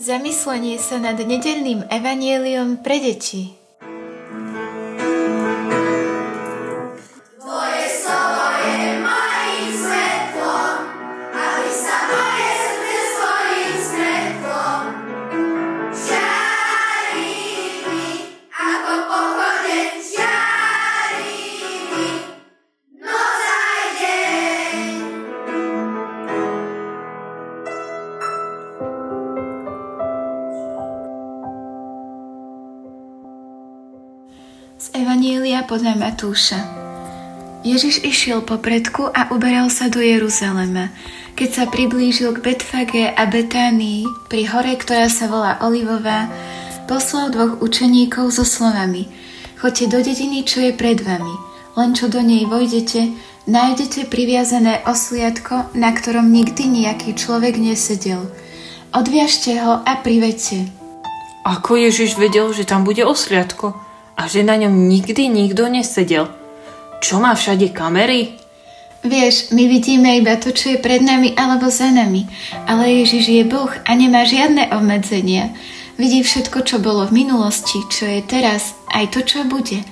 Zamyslenie sa nad nedeľným evanjeliom pre deti. Tvoje slovo je mojím svetlom, aby sa moje srdce svojím svetlom žiari mi, ako pochodeň žiari mi, noc aj deň. Z Evanjelia podľa Matúša. Ježiš išiel po predku a uberal sa do Jeruzalema. Keď sa priblížil k Betfage a Betánii, pri hore, ktorá sa volá Olivová, poslal 2 učeníkov so slovami: Choďte do dediny, čo je pred vami. Len čo do nej vojdete, nájdete priviazané osliadko, na ktorom nikdy nejaký človek nesedel. Odviažte ho a priveďte. Ako Ježiš vedel, že tam bude osliadko a že na ňom nikdy nikto nesedel? Čo má všade kamery? Vieš, my vidíme iba to, čo je pred nami alebo za nami, ale Ježiš je Boh a nemá žiadne obmedzenia. Vidí všetko, čo bolo v minulosti, čo je teraz, aj to, čo bude.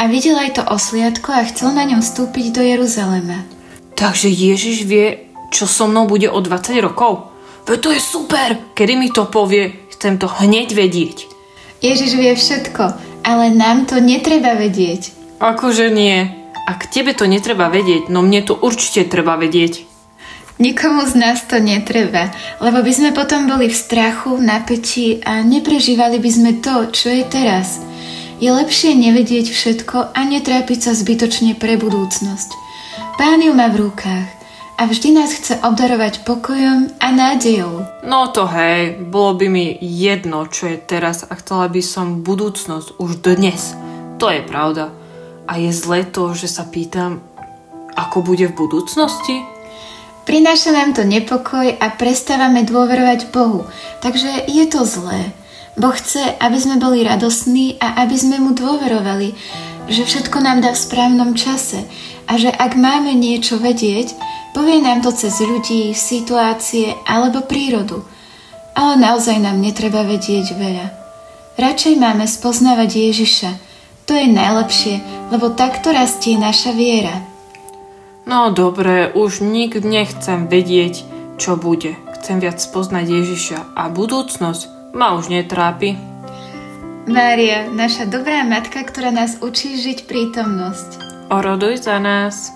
A videl aj to osliadko a chcel na ňom vstúpiť do Jeruzalema. Takže Ježiš vie, čo so mnou bude o 20 rokov? Veď to je super! Kedy mi to povie, chcem to hneď vedieť. Ježiš vie všetko, ale nám to netreba vedieť. Akože nie. Ak tebe to netreba vedieť, no mne to určite treba vedieť. Nikomu z nás to netreba, lebo by sme potom boli v strachu, napätí a neprežívali by sme to, čo je teraz. Je lepšie nevedieť všetko a netrápiť sa zbytočne pre budúcnosť. Pán ju má v rukách a vždy nás chce obdarovať pokojom a nádejou. No to hej, bolo by mi jedno, čo je teraz a chcela by som budúcnosť už dnes. To je pravda. A je zlé to, že sa pýtam, ako bude v budúcnosti? Prináša nám to nepokoj a prestávame dôverovať Bohu, takže je to zlé. Boh chce, aby sme boli radostní a aby sme mu dôverovali, že všetko nám dá v správnom čase a že ak máme niečo vedieť, povie nám to cez ľudí, situácie alebo prírodu. Ale naozaj nám netreba vedieť veľa. Radšej máme spoznávať Ježiša. To je najlepšie, lebo takto rastie naša viera. No dobre, už nikdy nechcem vedieť, čo bude. Chcem viac spoznať Ježiša a budúcnosť ma už netrápi. Mária, naša dobrá matka, ktorá nás učí žiť prítomnosť. Oroduj za nás.